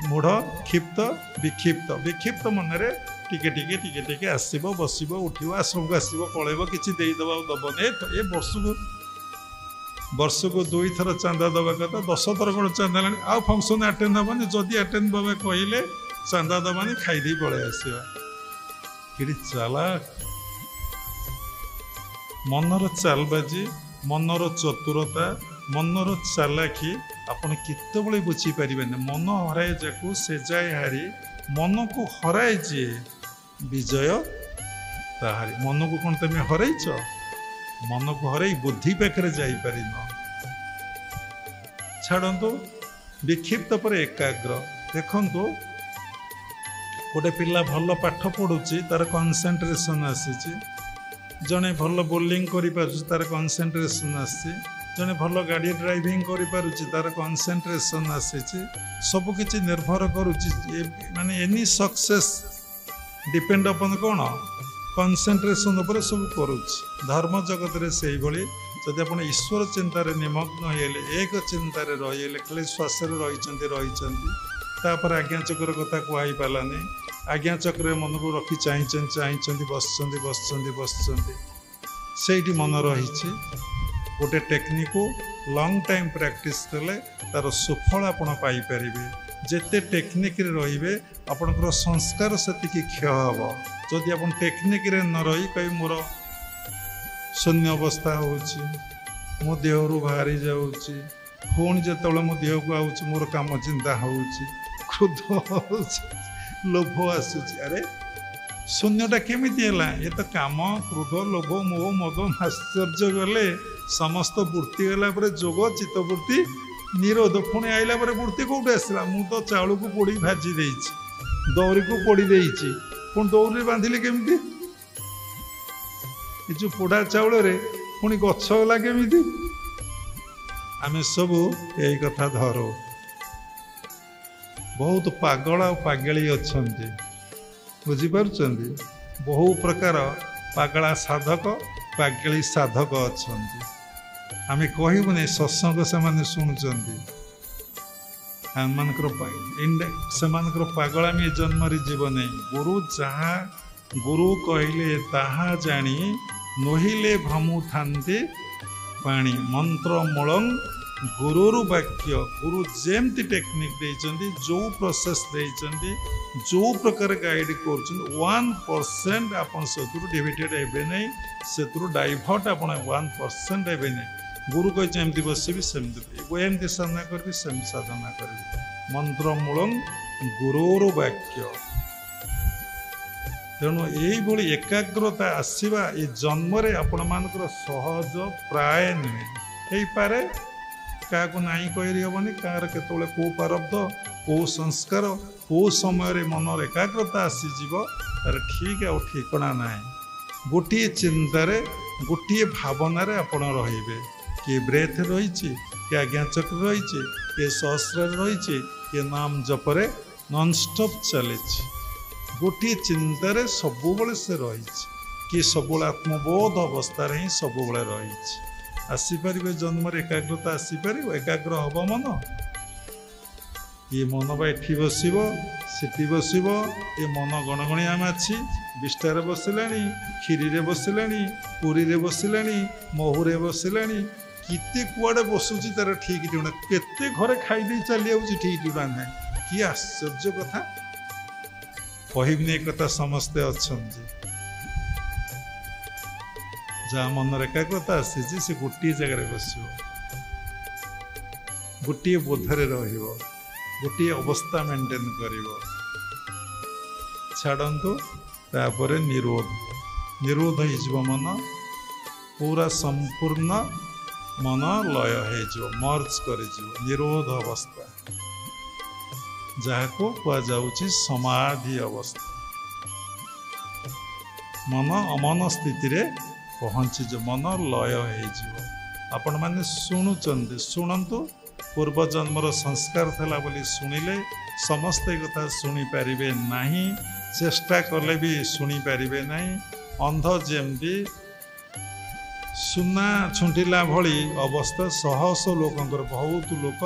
मूढ़ क्षिप्त विक्षिप्त विक्षिप्त मनरे टिके टिके टिके टिके आसब बसब उठो आश्रम को आसब पलैब किसी देदेव दबन ए वर्ष को 2 थर चांदा दबा कथा 10 थर कौन चांदा आ फंक्शन आटेड हेनी जदि आटेड बाबा कहले चांदा दबानी खाईदे पलि आसवा कि चालाक मनर चालबाजी मनर चतुरता मनर चालाकी आपण केतबले बुझीपारे मन हराए जाकू से जाए हारी मन को हराए जी विजय ताहारी मन को कौन तुम हरच मन को हरई बुद्धि पाखे जापर छाड़ू विक्षिप्त पर एकाग्र देखु गोटे पिला भल पाठ पढ़ुची तार कनसेंट्रेशन आसी जड़े भल बोलिंग कर तार कनसेंट्रेशन आसी जड़े भल गाड़ी ड्राइविंग कर तार कनसेंट्रेशन आसी सबकि निर्भर करुच्ची माने एनी सक्सेस डिपेंड अपन कौन कनसेंट्रेशन उपर सब करुच्ची धर्म जगत रे से भली जदि आप ईश्वर चिंतार निमग्न होइले एक चिंतार रही खाली श्वास रही आज्ञा चक्र कथा कहुई पारानी आज्ञा चक्र मन को रखी चाहती बस मन रही गोटे टेक्निक को लॉन्ग टाइम प्रैक्टिस कले तार सुफल आप पाइपर जिते टेक्निक रे आपणकर संस्कार से क्षय हम जदि आप टेक्निक रे न रही कहीं मोर शून्य अवस्था हो मो देह बाहरी जाऊँगी पुणी जो मो देह को आऊँगी मोर काम चिंता हो क्रोध लोभ आसूची अरे शून्यटा केमिति है ये तो काम क्रोध लोभ मोह मद आश्चर्य गले समस्त वृत्ति गला जोग चित्तवृत्ति निरोध पुणी आइला वृत्ति कौट आसला मु तो चाउल को पोड़ी भाजी देइछि दौरी को पोड़ी देइछि पुणी दौरी बांधिले केमिति ये जो पोड़ा चाउल रे पुणी गछ गला केमिति आमे सब यही कथा धरो बहुत पागल आ पागली अच्छी बुझीपार्चंदी बहु प्रकार पागला साधक पागली साधक अच्छा आम कहबुनि सत्संग से शुणुंट से पागलामी जन्म जीव नहीं गुरु जहाँ गुरु कहले ताहा जानी नोहिले भमु थांती पानी मंत्र मूलंग गुरुर वाक्य गुरु जेमती टेक्निक देइचंदी जो प्रोसेस देइचंदी जो प्रकार गाइड कर 1% आपन सतुर डिविटेड हेबे नहीं सेतुर डाइवर्ट आपन 1% हेबे नहीं गुरु कहि एमती बसबी सेमती एमती साधना करबी सेम साधना करबी मंत्र मूलंग गुरुर वाक्य तेणु यही एकाग्रता आसवा ये जन्म आपण मानकर सहज प्राय नुहे हो पारे क्या नाई कही हेनी कार केतले कौ प्रारब्ध कौ संस्कार कौ समय मनर एकाग्रता आसीज तार ठीक आ ठिकना ना गोटे चिंतार गोटे भावनार आपण रे किए ब्रेथ रही किए आज्ञा चक्र रही किए सहस्र रही किए नाम जपरे नॉनस्टॉप चली गोटे चिंतार सब से रही कि सब आत्मबोध अवस्था ही सब रही आसीपर जन्म एकाग्रता आसीपर एकाग्र हम मन ये मन बा एठी बसिब सेठी बसिब ये मन गणगणिया माछी बिष्टार बसिला खीरी रे बसिला पुरी रे बसिला महूरे बसिला किते कुआड़े बसुची तार ठीक ठिकाना केते घरे खाई चली आउची ठीक ठिकाना ना कि आश्चर्य कथा कहबनी एक कथा समस्ते अच्छा जहाँ मनर एकाग्रता आसी से गोटे जगार बस गोटे बोधरे रोटे अवस्था मेंटेन कर छाड़ू तापर निरोध निरोध हो मन पूरा संपूर्ण मन लय हो मर्ज कर निरोध अवस्था जहाँ को कहुच्छी समाधि अवस्था मन अमन स्थिति रे पहुँची मन लय आपण मैंने शुणुचंदी शुणु पूर्व जन्मर संस्कार थला बोली शुणिले समस्ते कथा शुणी पारिबे नहीं चेष्टा कले भी शुणी पारिबे नहीं अंध जेमती सुना छुंटिला भली अवस्था शह शह लोकंकर बहुत लोक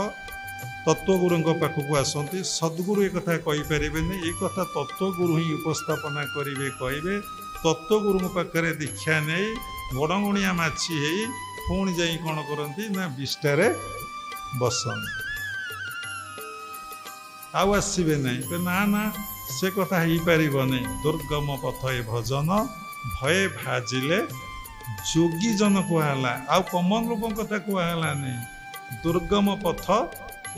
तत्वगुरु पाखक आसती सद्गुरु एक कथा कहीपर एक कथा तत्वगुरु ही उपस्थापना करेंगे कहे तत्वगुरु पाखे दीक्षा नहीं गड़गणिया माछी हो पुणी जा कौन करती ना विष्टार बसन आसबे नहीं ना ना से कथा हो पार नहीं दुर्गम पथ ए भजन भय भाजिले जोगी जन कहला आ कमन लोक कथा कहला नहीं दुर्गम पथ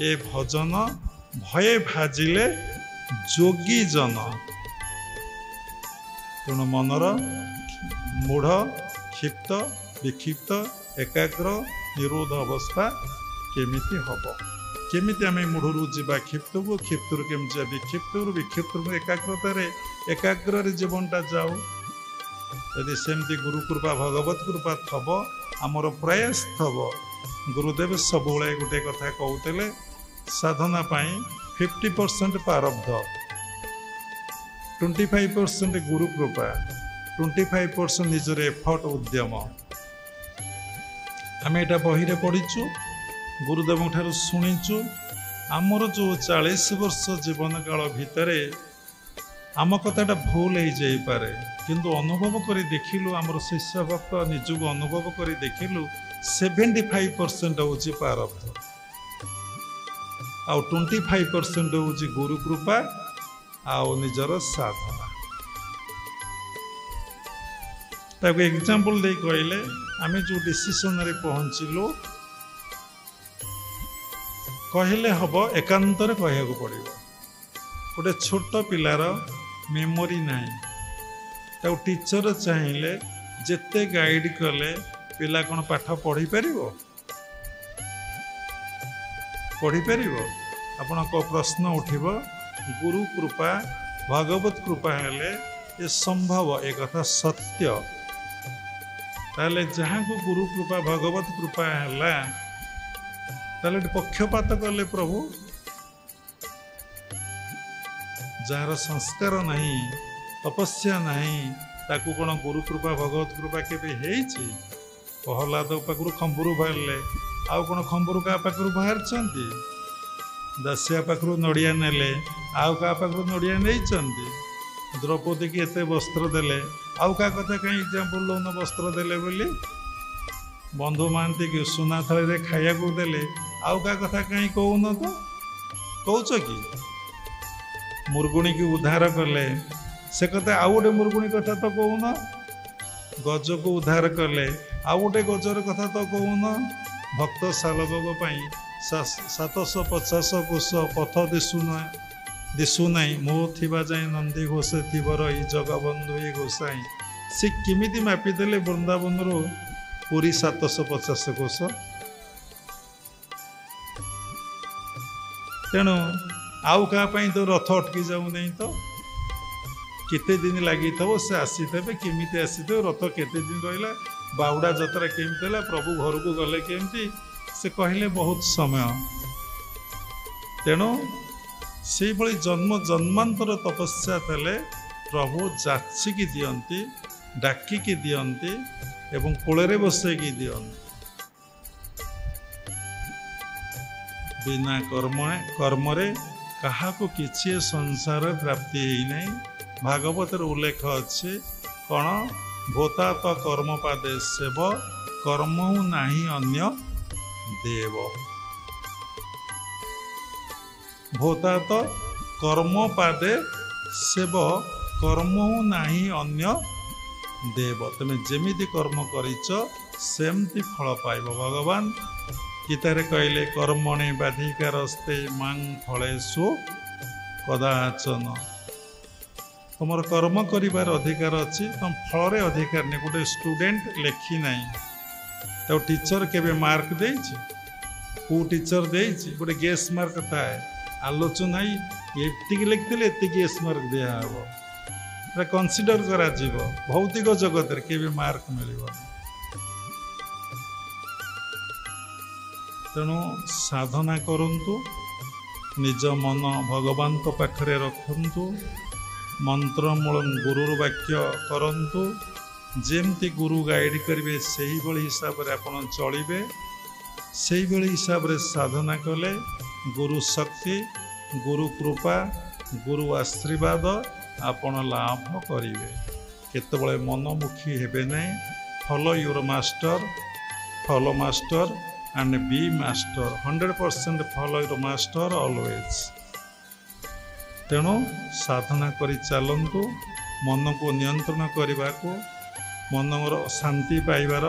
ए भजन भय भाजिले जोगी जन तेणु मनर मूढ़ क्षिप्त विक्षिप्त एकाग्र निरोध अवस्था केमिति हब केमिति आम मूढ़ जा क्षिप्त को क्षिप्त केमी जा विक्षिप्त विक्षिप्त एकाग्रतार एकाग्र जीवनटा जाऊ यदि सेमती गुरु कृपा भगवत कृपा थब आमर प्रयास थब गुरुदेव सब गोटे कथा कहते साधना 50% प्रारब्ध 25% गुरु कृपा 25% निजर एफर्ट उद्यम आम एटा बही पढ़ीचु गुरुदेव ठार शुणीचु आमर जो 40 वर्ष जीवन काल भितर आम कथाटा भूल हो जापे किंतु अनुभव कर देखिलु आमर शिष्य भक्त निजक अनुभव कर देखिलु 75% हूँ प्रारब्ध आउ 25% हूँ गुरु कृपा आउ निजर साधना ताको एग्जांपल दे कहले आम जो डिसीजन रे पहुँचलु कहले हम एकांतर कह पड़ो गोटे छोट पिलार मेमोरी ना टीचर चाहिए जेते गाइड कले पिला कौन पाठ पढ़ी पार आपण को प्रश्न उठिब गुरु कृपा भगवत कृपा हेले ये संभव एक कथा सत्य ताले जहाँ को गुरु कृपा भगवत कृपा है ताले पक्षपात कले प्रभु जार संस्कार नहीं तपस्या नहीं ताकू कौन गुरु कृपा भगवत कृपा केवे प्रहलाद पाखु खंबुरु बाहर आउ कौन खंबुरु क्या पाखु बाहर दासिया पाखु नड़िया नेले आउ क्या पाखु नड़िया नहीं द्रौपदी की एते वस्त्र देले आउ क्या कथा कहीं एग्जांपल लौन वस्त्र देले बोली बंधु महांती की सुना थाली खाया देले आउ क्या कथा कहीं कहून तो कौच कि मुर्गुणी की उद्धार कले से कथा आउ गोटे मुर्गुणी कथा तो कहून गज को उद्धार कले आउ गोटे गजर कथा तो कहून भक्त सालभोग 750 कोश पथ दिशुना मो थिबा जाए नंदी घोषे थी रही जगबंधु ये गोसाई सी किमिति मापिदेले वृंदावन रो पूरी 750 कोश तेणु आउ क्या तो रथ अटकी जाऊ नहीं तो केते दिन लगी से आसी थे केमी आसी रथ केते दिन रहा बाउड़ा जतरा केमती प्रभु घर को गले केमती से कहले बहुत समय तेणु से भली जन्म जन्मांतर तपस्या थे प्रभु जाचिकी दियंती डाकिकी दियंती एवं कोଳରେ बसैकी दियंती बिना कर्मरे काहाको किछि संसार प्राप्ति ही नहीं भागवत उल्लेख अच्छे कौन भोता तो कर्म पादे सेव कर्म नाही अन्य देव भोता तो कर्म पादे सेव कर्म नाही अन्य देव तुम जेमिति कर्म करिच सेमति फल पाइब भगवान गीतारे कहले कर्मणे बाधिकारस्ते मां फलेषु कदाचन तुम कर्म करिबार अधिकार अच्छी तुम फल अधिकार नहीं गोटे स्टूडेंट लेखी ना तो टीचर केबे मार्क देछि को टीचर देछि गोटे गेस मार्क थाए आलोचना एतिक लिखते एतिक गेस मार्क दिया हे कनसीडर करा भौतिक जगत रे केबे मार्क मिल तेणु साधना करंतु निज मन भगवान को पाखरे रखंतु मंत्रमूल गुरुर वाक्य करंतु जेमती गुरु गाइड करेंगे से ही हिसाब से आपड़ चलिए से ही हिसाब से साधना कले गुरु शक्ति गुरु कृपा गुरु आशीर्वाद आपण लाभ करेंगे केतबले मनमुखी हेबे नहीं follow your master and be master 100% follow your master always तेणु साधना करी चलतु मन को नियंत्रण करने को मनर शांति पाइबार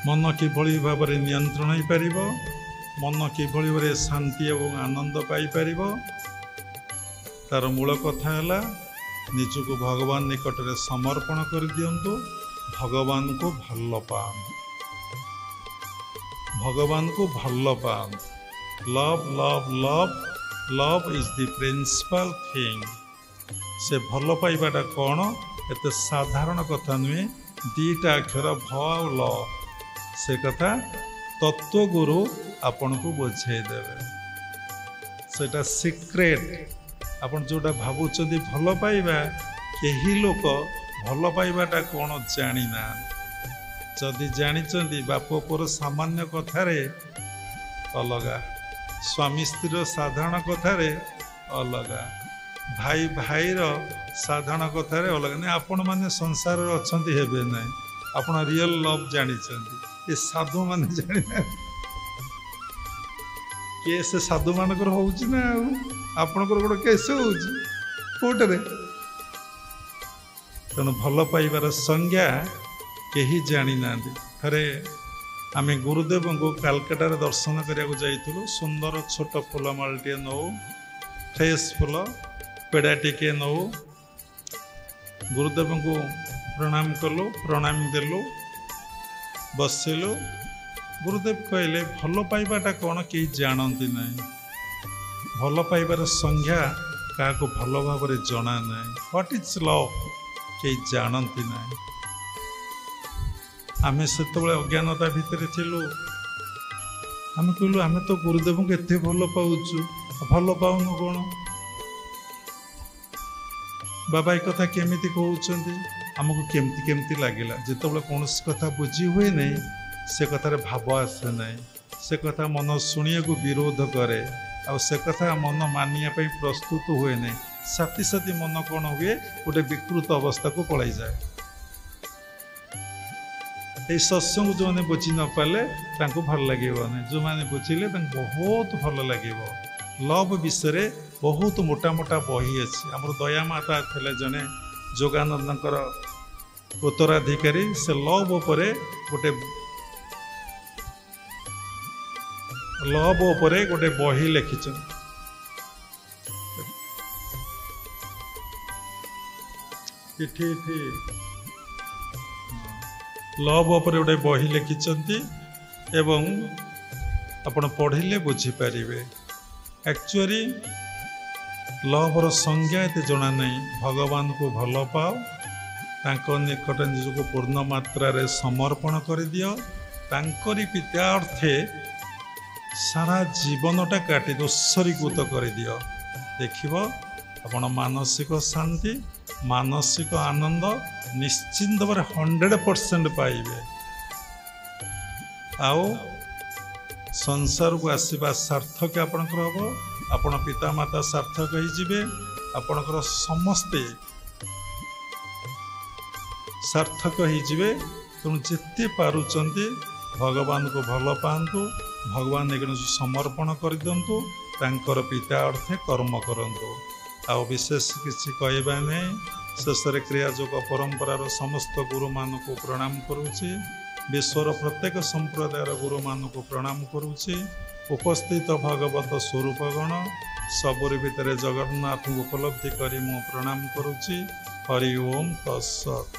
मन किभली भाव में नियंत्रण हो पार मन किभली भाव शांति और आनंद पाइपर तार मूल कथा है निजको भगवान निकट में समर्पण कर दियंतु भगवान को भल पान love love love love is the principal thing से भल पाइबाटा कौन एत साधारण कथा नुहे दीटा अक्षर भ ल से कथा तत्वगुरु आपन को बुझेदेवे सेटा सिक्रेट आपन जोटा भावुचंदी भल पाइबा केही लोक भल पाइबाटा कौन जानी ना जदि जानिचंदी बाप पुर सामान्य कथारे अलगा स्वामी स्त्री साधारण कथारे अलगा भाई भाईर साधारण कथारे अलग नहीं आपण माने संसार अच्छे हेबे ना आपण रियल लव जानी ये साधु माने जानी ना केस साधु मानकर होउची ना आपणकर गोटे केस होउची कोटरे तेणु भल पाइबार संज्ञा केही जानी ना थरे आमे गुरुदेव को कालकाटार दर्शन करने जाइलु सुंदर छोट फूलमालटे नौ फ्रेश फूल पेड़ा टिके नौ गुरुदेव को प्रणाम कलु प्रणाम देलु बसिलु गुरुदेव कहले भल पाइबाटा कौन कहीं जानती ना भल पाइबार संज्ञा क्या भल भाव जना ना व्हाट इज लव कहीं जानती ना आमे से अज्ञानता भितर थिलु आमे कहलु आमे तो गुरुदेव को एते भल पाउछु भल पाउनु कौन बाबा एक कथा केमिति कहउछंती हमको केमती केमती लागिला जेतबले कौन कथा बुझी हुए नहीं से कथार भाव आसे नहीं से कथा मन शुणिया को विरोध करे आ से कथा मन मानिया पे प्रस्तुत हुए नहीं साथी साथी मन कौन हुए गोटे विकृत अवस्था को पलाई जाए ये सत्संग जो मैंने बुझी न पाले भल लगे जो मैंने बुझिले बहुत भल लगे लव विषय बहुत मोटा मोटा बही अच्छी आम दया माता थे जड़े जोगानंदर उत्तराधिकारी से लव उपरे गोटे बही लिखिछन लव उपरे गोटे बही लिखिछंती एवं आपण पढ़िले बुझीपारे एक्चुअली लवर संज्ञा एत जना नहीं भगवान को भल पाओ तांको निकट निजको पूर्ण मात्रा रे समर्पण कर दियो तांकरी पिता अर्थे सारा जीवनटा काटी उत्सर्गीकृत कर दियो देखिबो आपण मानसिक शांति मानसिक आनंद निश्चिंत भाव 100% पाइबे आओ संसार को आसवा सार्थक आपणकर हम आपण पिता माता सार्थक होइजिबे आपणकर समस्ते सार्थक होइजिबे तेणु जेते पारुचंती भगवान को भल पांतु भगवान एक समर्पण कर दिंतु तांकर पिता अर्थे कर्म करंतु आ विशेष किसी कहबा नहीं शेष क्रियायोग परंपरार समस्त गुरु मान को प्रणाम करुछि विश्वर प्रत्येक संप्रदायर गुरु मान को प्रणाम करुछि उपस्थित भगवत स्वरूपगण सबुरी भितर जगन्नाथ उपलब्धि करी मु प्रणाम करुछि हरि ओम तत्सत्।